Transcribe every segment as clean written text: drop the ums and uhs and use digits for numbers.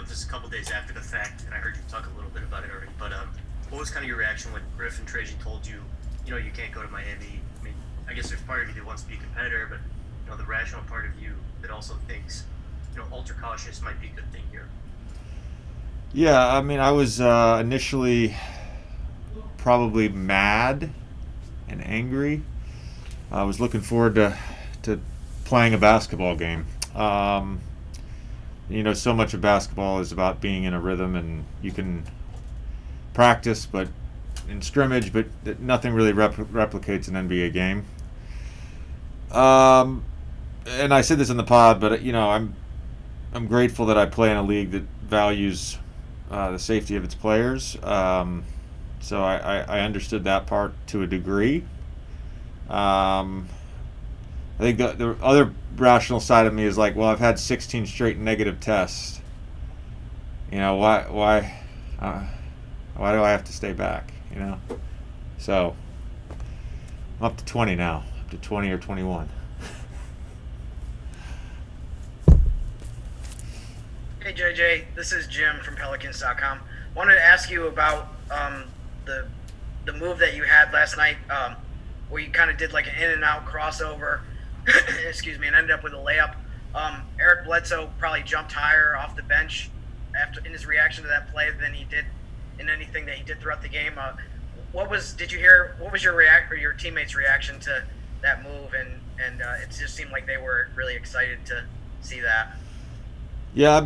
this a couple days after the fact, and I heard you talk a little bit about it already. But what was kind of your reaction when Griff and Trajan told you, you can't go to Miami? I mean, I guess there's part of you that wants to be a competitor, but the rational part of you that also thinks, ultra cautious might be a good thing here. Yeah, I mean, I was initially probably mad and angry. I was looking forward to playing a basketball game. So much of basketball is about being in a rhythm, and you can practice, but in scrimmage, but nothing really replicates an NBA game. And I said this in the pod, but I'm grateful that I play in a league that values the safety of its players. So I understood that part to a degree. I think the other rational side of me is like, well, I've had 16 straight negative tests. Why do I have to stay back? So I'm up to 20 now, up to 20 or 21. Hey JJ, this is Jim from Pelicans.com. Wanted to ask you about the move that you had last night, where you kind of did like an in and out crossover, excuse me, and ended up with a layup. Eric Bledsoe probably jumped higher off the bench in his reaction to that play than he did in anything that he did throughout the game. What was your teammates' reaction to that move? And it just seemed like they were really excited to see that. Yeah,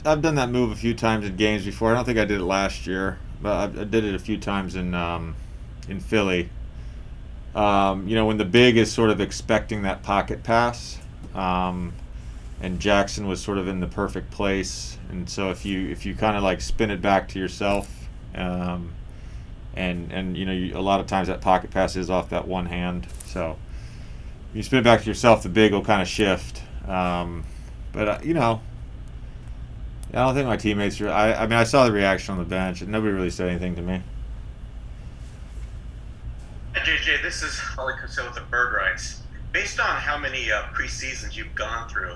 I've done that move a few times in games before. I don't think I did it last year, but I did it a few times in Philly. When the big is sort of expecting that pocket pass, and Jackson was sort of in the perfect place, and so if you kind of like spin it back to yourself, and a lot of times that pocket pass is off that one hand, so you spin it back to yourself, the big will kind of shift. But I don't think my teammates. I mean, I saw the reaction on the bench, and nobody really said anything to me. JJ, this is Ali Costello with the Bird Rights. Based on how many preseasons you've gone through,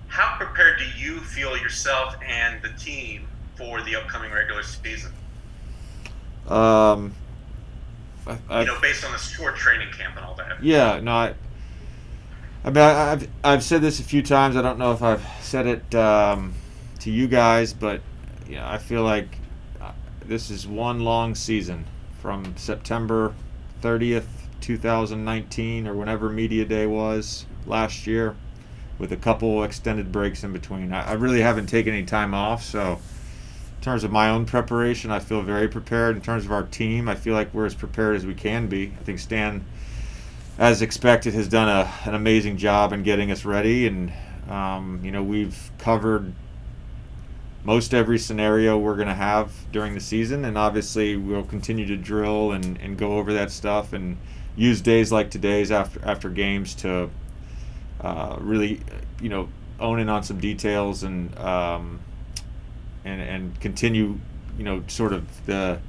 how prepared do you feel yourself and the team for the upcoming regular season? Based on the short training camp and all that. Yeah, no, I mean, I've said this a few times. I don't know if I've said it to you guys, but I feel like this is one long season from September 30th, 2019, or whenever Media Day was last year, with a couple extended breaks in between. I really haven't taken any time off, so in terms of my own preparation, I feel very prepared. In terms of our team, I feel like we're as prepared as we can be. I think Stan, as expected, has done an amazing job in getting us ready, and we've covered most every scenario we're going to have during the season, and obviously we'll continue to drill and go over that stuff and use days like today's after games to really own in on some details and continue sort of the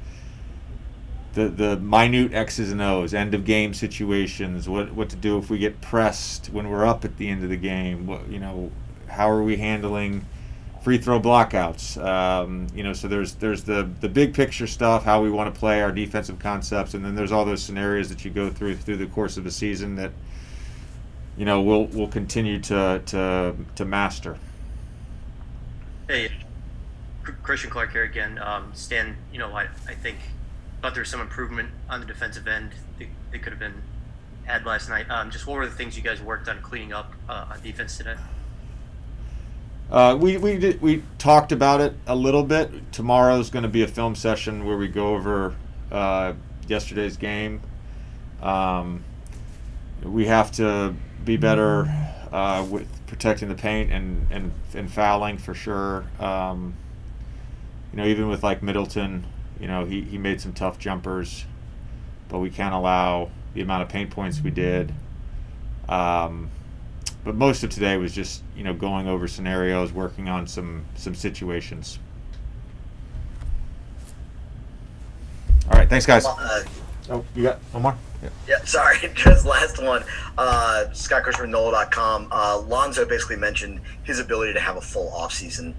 minute X's and O's, end of game situations, what to do if we get pressed when we're up at the end of the game, how are we handling free throw blockouts, so there's the big picture stuff, how we want to play, our defensive concepts, and then there's all those scenarios that you go through the course of the season that we'll continue to master. Hey, Christian Clark here again. Stan, I think thought there was some improvement on the defensive end that could have been had last night. Just what were the things you guys worked on cleaning up on defense today? We talked about it a little bit. Tomorrow's going to be a film session where we go over yesterday's game. We have to be better with protecting the paint and fouling for sure. Even with like Middleton, he made some tough jumpers, but we can't allow the amount of paint points we did. But most of today was just, going over scenarios, working on some situations. All right, thanks, guys. You got one more? Yeah, sorry, just last one. Scott Christopher from NOLA.com. Lonzo basically mentioned his ability to have a full offseason.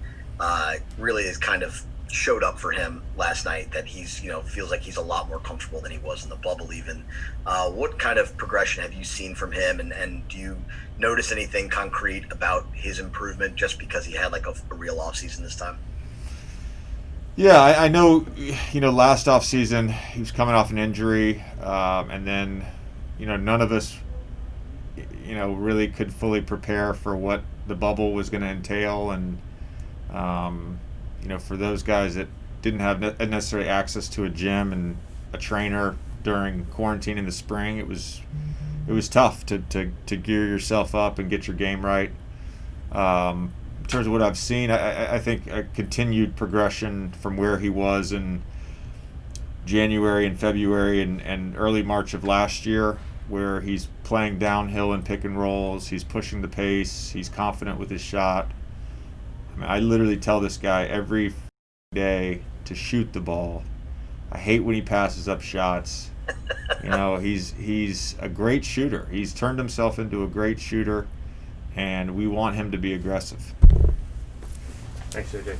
really has kind of showed up for him last night. That he's feels like he's a lot more comfortable than he was in the bubble. Even what kind of progression have you seen from him, and do you notice anything concrete about his improvement just because he had like a real offseason this time? Yeah, I know. Last off season he was coming off an injury, and then none of us really could fully prepare for what the bubble was going to entail, and for those guys that didn't have necessarily access to a gym and a trainer during quarantine in the spring, it was tough to gear yourself up and get your game right. In terms of what I've seen, I think a continued progression from where he was in January and February and early March of last year, where he's playing downhill in pick and rolls, he's pushing the pace, he's confident with his shot. I mean, I literally tell this guy every day to shoot the ball. I hate when he passes up shots. He's a great shooter. He's turned himself into a great shooter, and we want him to be aggressive. Thanks, AJ.